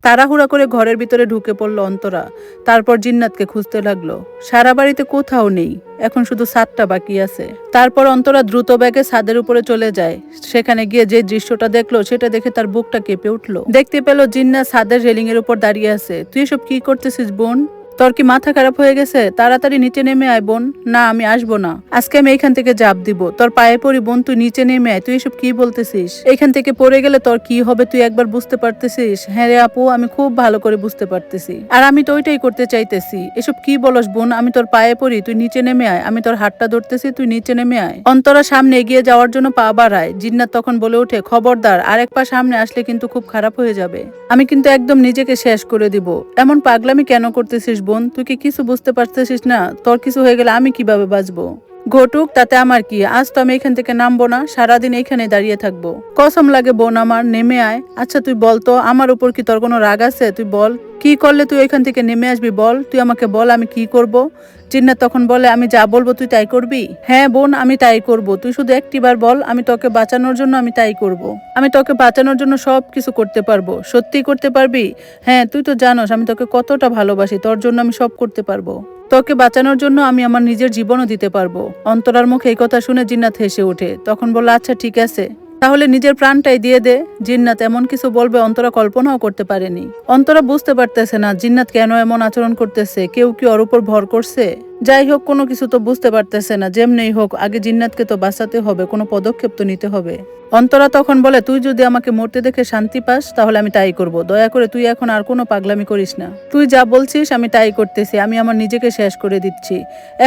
তাড়াহুড়া করে ঘরের ভিতরে ঢুকে পড়ল অন্তরা। তারপর জিন্নাতকে খুঁজতে লাগলো। সারা বাড়িতে কোথাও নেই, এখন শুধু ছাদটা বাকি আছে। তারপর অন্তরা দ্রুত ব্যাগে ছাদের উপরে চলে যায়। সেখানে গিয়ে যে দৃশ্যটা দেখলো সেটা দেখে তার বুকটা কেঁপে উঠলো। দেখতে পেল জিন্নাত ছাদের রেলিং এর উপর দাঁড়িয়ে আছে। তুই এসব কি করতেছিস বোন? তোর কি মাথা খারাপ হয়ে গেছে? তাড়াতাড়ি নিচে নেমে আয় বোন। না, আমি আসবো না, আজকে আমি এখান থেকে জাপ দিব। তোর পায়ে পড়ি বোন, তুই নিচে নেমে আয়। তুই এসব কি বলতেছিস? এখান থেকে পড়ে গেলে তোর কি হবে তুই একবার বুঝতে পারতেছিস? হ্যাঁ রে আপু, আমি খুব ভালো করে বুঝতে পারতেছি, আর আমি তো ওইটাই করতে চাইতেছি। এসব কি বলস বোন? আমি তোর পায়ে পড়ি, তুই নিচে নেমে আয়। আমি তোর হাতটা ধরতেছি, তুই নিচে নেমে আয়। অন্তরা সামনে এগিয়ে যাওয়ার জন্য পা বাড়ায়। জিন্নাত তখন বলে ওঠে, খবরদার, আর এক পা সামনে আসলে কিন্তু খুব খারাপ হয়ে যাবে। আমি কিন্তু একদম নিজেকে শেষ করে দিব। এমন পাগলামি কেন করতেছিস বোন? তুই কি কিছু বুঝতে পারতেছিস না? তোর কিছু হয়ে গেলে আমি কিভাবে বাঁচবো? ঘটুক, তাতে আমার কি? আজ তো আমি এখান থেকে নামবো না, সারাদিন এইখানে দাঁড়িয়ে থাকবো। কসম লাগে বোন আমার, নেমে আয়। আচ্ছা তুই বল তো, আমার উপর কি তোর কোনো রাগ আছে? তুই বল, কি করলে তুই এখান থেকে নেমে আসবি? বল, তুই আমাকে বল, আমি কি করব? জিন্নাত তখন বলে, আমি যা বলবো তুই তাই করবি? হ্যাঁ বোন, আমি তাই করব। তুই শুধু একটিবার বল, আমি তোকে বাঁচানোর জন্য আমি তাই করব। আমি তোকে বাঁচানোর জন্য সব কিছু করতে পারবো। সত্যি করতে পারবি? হ্যাঁ, তুই তো জানোস আমি তোকে কতটা ভালোবাসি, তোর জন্য আমি সব করতে পারবো। তোকে বাঁচানোর জন্য আমি আমার নিজের জীবনও দিতে পারবো। অন্তরার মুখে এই কথা শুনে জিন্নাত হেসে ওঠে। তখন বলল, আচ্ছা ঠিক আছে, তাহলে নিজের প্রাণটাই দিয়ে দে। জিন্নাত এমন কিছু বলবে অন্তরা কল্পনাও করতে পারেনি। অন্তরা বুঝতে পারতেছে না জিন্নাত কেন এমন আচরণ করতেছে। কেউ কি ওর উপর ভর করছে? যাই হোক, কোনো কিছু তো বুঝতে পারতেছে না। যেমনি হোক, আগে জিন্নাতকে তো বাঁচাতে হবে, কোনো পদক্ষেপ তো নিতে হবে। অন্তরা তখন বলে, তুই যদি আমাকে মরতে দেখে শান্তি পাস তাহলে আমি তাই করব। দয়া করে তুই এখন আর কোনো পাগলামি করিস না। তুই যা বলছিস আমি তাই করতেছি। আমি আমার নিজেকে শেষ করে দিচ্ছি।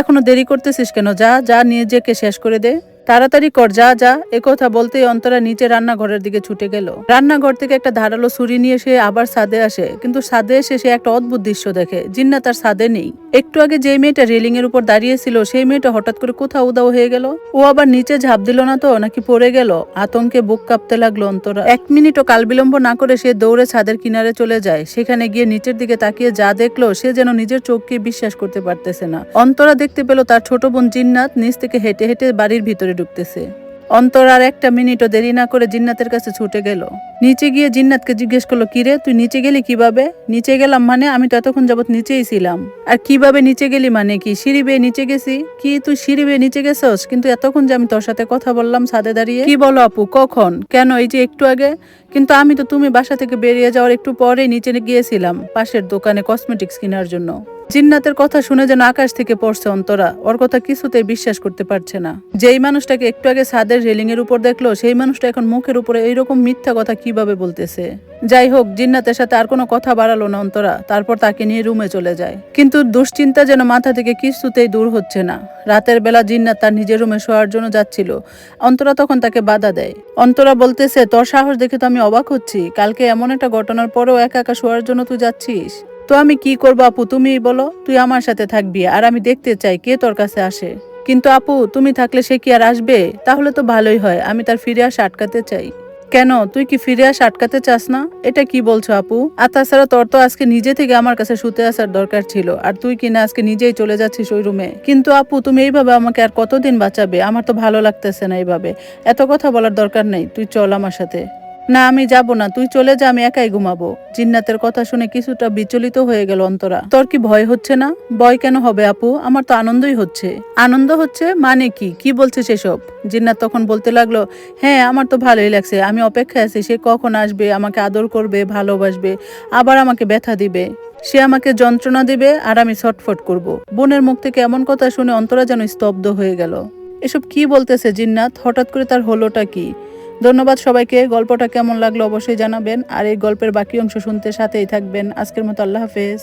এখনো দেরি করতেছিস কেন? যা যা, নিজেকে শেষ করে দে, তাড়াতাড়ি কর, যা যা। একথা বলতেই অন্তরা নিচে রান্নাঘরের দিকে ছুটে গেল। রান্নাঘর থেকে একটা ধারালো ছুরি নিয়ে সে আবার ছাদে আসে, কিন্তু ছাদে এসে সে একটা অদ্ভুত দৃশ্য দেখে। জিন্নাত তার ছাদে নেই। একটু আগে যে মেয়েটা রেলিং এর উপর দাঁড়িয়ে ছিল সেই মেয়েটা হঠাৎ করে কোথাও উধাও হয়ে গেল। ও আবার নিচে ঝাঁপ দিল না তো নাকি পড়ে গেল? আতঙ্কে বুক কাঁপতে লাগলো অন্তরা। 1 মিনিটও কাল বিলম্ব না করে সে দৌড়ে ছাদের কিনারে চলে যায়। সেখানে গিয়ে নিচের দিকে তাকিয়ে যা দেখলো সে যেন নিজের চোখকে বিশ্বাস করতে পারতেছে না। অন্তরা দেখতে পেল তার ছোট বোন জিন্নাত নিচ থেকে হেঁটে হেঁটে বাড়ির ভিতরে ঢুকতেছে। অন্তরা আর 1 মিনিটও দেরি না করে জিন্নাতের কাছে ছুটে গেল। নিচে গিয়ে জিন্নাতকে জিজ্ঞেস করলো, কিরে তুই নিচে গেলি কিভাবে? নিচে গেলাম মানে, আমি তো এতক্ষণ যাবত নিচেই ছিলাম। আর কিভাবে নিচে গেলি মানে কি? সিঁড়ি বেয়ে নিচে গেছি। কি তুই সিঁড়ি বেয়ে নিচে গেছস? কিন্তু এতক্ষণ যে আমি তোর সাথে কথা বললাম ছাদে দাঁড়িয়ে। কি বলো আপু, কখন? কেন? এই যে একটু আগে। কিন্তু আমি তো তুমি বাসা থেকে বেরিয়ে যাওয়ার একটু পরেই নিচে গিয়েছিলাম পাশের দোকানে কসমেটিক্স কেনার জন্য। জিন্নাতের কথা শুনে যেন আকাশ থেকে পড়ছে অন্তরা। ওর কথা কিছুতেই বিশ্বাস করতে পারছে না। যেই মানুষটাকে একটু আগে ছাদের রেলিং এর উপর দেখলো সেই মানুষটা এখন মুখের উপরে এইরকম মিথ্যা কথা কিভাবে বলতেছে? যাই হোক, জিন্নাতের সাথে আর কোনো কথা বাড়ালো না অন্তরা। তারপর তাকে নিয়ে রুমে চলে যায়। কিন্তু দুশ্চিন্তা যেন মাথা থেকে কিছুতেই দূর হচ্ছে না। রাতের বেলা জিন্নাত তার নিজের রুমে শোয়ার জন্য যাচ্ছিল। অন্তরা তখন তাকে বাধা দেয়। অন্তরা বলতেছে, তোর সাহস দেখে তো আমি অবাক হচ্ছি। কালকে এমন একটা ঘটনার পরেও একা একা শোয়ার জন্য তুই যাচ্ছিস। তো আমি কি করবো আপু, তুমিই বলো। তুই আমার সাথে থাকবি আর আমি দেখতে চাই কে তোর কাছে আসে। কিন্তু আপু, তুমি থাকলে সে কি আর আসবে? তাহলে তো ভালোই হয়, আমি তার ফিরে আসা আটকাতে চাই। কেন, তুই কি ফিরে আসা আটকাতে চাস না? এটা কি বলছো আপু? আর তাছাড়া তোর তো আজকে নিজে থেকে আমার কাছে শুতে আসার দরকার ছিল, আর তুই কিনা আজকে নিজেই চলে যাচ্ছিস ওই রুমে। কিন্তু আপু, তুমি এইভাবে আমাকে আর কতদিন বাঁচাবে? আমার তো ভালো লাগতেছে না এইভাবে। এত কথা বলার দরকার নেই, তুই চল আমার সাথে। না, আমি যাব না, তুই চলে যা, আমি একাই ঘুমাবো। জিন্নাতের কথা শুনে কিছুটা বিচলিত হয়ে গেল অন্তরা। তোর কি ভয় হচ্ছে না? ভয় কেন হবে আপু, আমার তো আনন্দই হচ্ছে। আনন্দ হচ্ছে মানে কি? কি বলছিস এসব? জিন্নাত তখন বলতে লাগলো, হ্যাঁ আমার তো ভালোই লাগছে। আমি অপেক্ষায় আছি সে কখন আসবে, আমাকে আদর করবে, ভালোবাসবে, আবার আমাকে ব্যথা দিবে। সে আমাকে যন্ত্রণা দিবে আর আমি ছটফট করব। বোনের মুখ থেকে এমন কথা শুনে অন্তরা যেন স্তব্ধ হয়ে গেল। এসব কি বলতেছে জিন্নাত? হঠাৎ করে তার হলোটা কি? ধন্যবাদ সবাইকে। গল্পটা কেমন লাগলো অবশ্যই জানাবেন, আর এই গল্পের বাকি অংশ শুনতে সাথেই থাকবেন। আজকের মতো আল্লাহ হাফেজ।